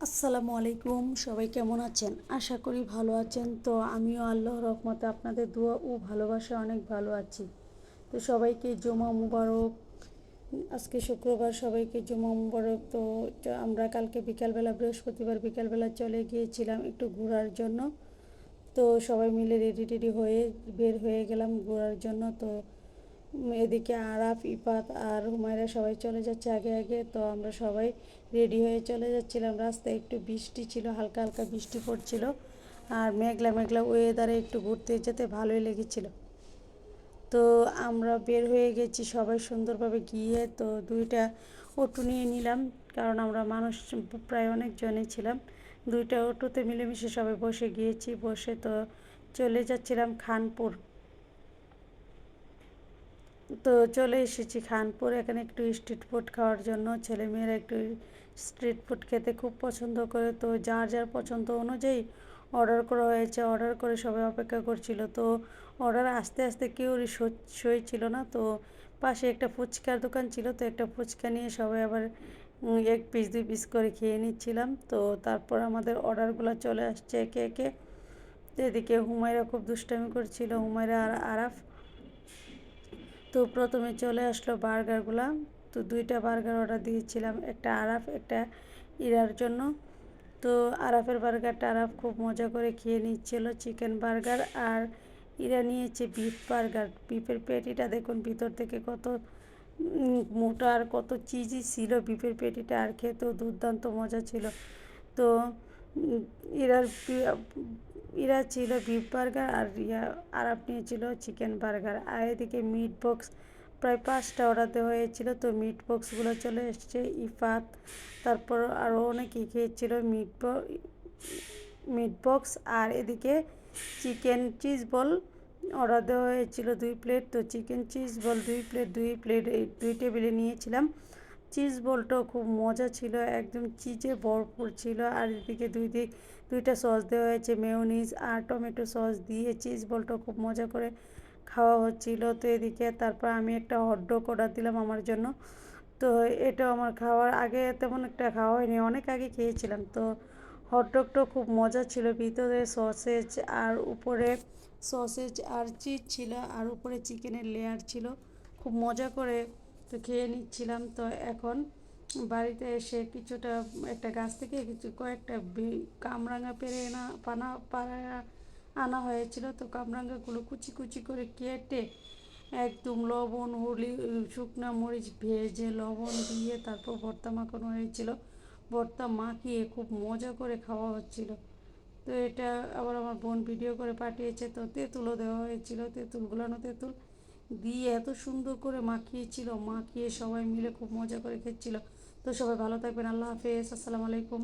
আসসালামু আলাইকুম, সবাই কেমন আছেন? আশা করি ভালো আছেন। তো আমিও আল্লাহর রহমতে আপনাদের দোয়া ও ভালোবাসা অনেক ভালো আছি। তো সবাইকে জুমা মুবারক। আজকে শুক্রবার, সবাইকে জুমা মুবারক। তো আমরা কালকে বিকালবেলা, বৃহস্পতিবার বিকালবেলা চলে গিয়েছিলাম একটু ঘোরার জন্য। তো সবাই মিলে রেডি টেডি হয়ে বের হয়ে গেলাম ঘোরার জন্য। তো এদিকে আরাফ, ইফাত আর হুমায়রা সবাই চলে যাচ্ছে আগে আগে। তো আমরা সবাই রেডি হয়ে চলে যাচ্ছিলাম। রাস্তায় একটু বৃষ্টি ছিল, হালকা হালকা বৃষ্টি পড়ছিল, আর মেঘলা মেঘলা ওয়েদারে একটু ঘুরতে যেতে ভালোই লেগেছিল। তো আমরা বের হয়ে গেছি সবাই সুন্দরভাবে গিয়ে। তো দুইটা অটো নিয়ে নিলাম, কারণ আমরা মানুষ প্রায় অনেকজনই ছিলাম। দুইটা অটোতে মিলেমিশে সবাই বসে গিয়েছি। বসে তো চলে যাচ্ছিলাম খানপুর। তো চলে এসেছি খানপুর। এখানে একটু স্ট্রিট ফুড খাওয়ার জন্য। ছেলেমেয়েরা একটু স্ট্রিট ফুড খেতে খুব পছন্দ করে। তো যার যার পছন্দ অনুযায়ী অর্ডার করা হয়েছে। অর্ডার করে সবাই অপেক্ষা করছিল। তো অর্ডার আস্তে আস্তে কেউরই সই ছিল না। তো পাশে একটা ফুচকার দোকান ছিল, তো একটা ফুচকা নিয়ে সবাই আবার এক পিস দুই পিস করে খেয়ে নিচ্ছিলাম। তো তারপর আমাদের অর্ডারগুলো চলে আসছে একে একে। তো এদিকে হুমায়রা খুব দুষ্টামি করছিল, হুমায়রা আর আরাফ। তো প্রথমে চলে আসলো বার্গারগুলো। তো দুইটা বার্গার অর্ডার দিয়েছিলাম, একটা আরাফ, একটা ইরার জন্য। তো আরাফের বার্গারটা আরাফ খুব মজা করে খেয়ে নিচ্ছিল, চিকেন বার্গার। আর ইরা নিয়েছে বিফ বার্গার। বিফের পেটিটা দেখুন ভিতর থেকে কত মোটা আর কত চিজি ছিল বিফের পেটিটা, আর খেতেও দুর্দান্ত মজা ছিল। তো ইরার ইরা ছিল বিফ বার্গার, আর আরাফ নিয়েছিল চিকেন বার্গার। আর এদিকে মিট বক্স প্রায় 5টা অর্ডার দেওয়া হয়েছিল। তো মিট বক্সগুলো চলে এসছে। ইফাত, তারপর আরও অনেকেই খেয়েছিল মিট বক্স। আর এদিকে চিকেন চিজ বল অর্ডার দেওয়া হয়েছিল 2 প্লেট। তো চিকেন চিজ বল 2 প্লেট এই 2 টেবিলে নিয়েছিলাম। চিজ বলটাও খুব মজা ছিল, একদম চিজে ভরপুর ছিল। আর এদিকে দুইটা সস দেওয়া হয়েছে, মেয়োনিজ আর টমেটো সস দিয়ে চিজ বলটা খুব মজা করে খাওয়া হচ্ছিল। তো এদিকে তারপর আমি একটা হটডগ অর্ডার দিলাম আমার জন্য। তো এটা আমার খাওয়ার আগে তেমন একটা খাওয়া হয়নি, অনেক আগে খেয়েছিলাম। তো হটডগটাও খুব মজা ছিল, ভিতরে সসেজ আর উপরে সসেজ আর চিজ ছিল, আর উপরে চিকেনের লেয়ার ছিল। খুব মজা করে তো খেয়ে নিচ্ছিলাম। তো এখন বাড়িতে এসে কিছুটা একটা গাছ থেকে কয়েকটা কামরাঙা পেরে আনা হয়েছিল। তো কামরাঙাগুলো কুচি কুচি করে কেটে একদম লবণ, শুকনো মরিচ ভেজে লবণ দিয়ে তারপর ভর্তা মাখানো হয়েছিল। ভর্তা মাখিয়ে খুব মজা করে খাওয়া হচ্ছিল। তো এটা আবার আমার বোন ভিডিও করে পাঠিয়েছে। তো তেঁতুলও দেওয়া হয়েছিল, তেঁতুল দিয়ে এত সুন্দর করে মাখিয়েছিল, মাখিয়ে সবাই মিলে খুব মজা করে খেচ্ছিল। তো সবাই ভালো থাকবেন, আল্লাহ হাফেজ, আসসালামু আলাইকুম।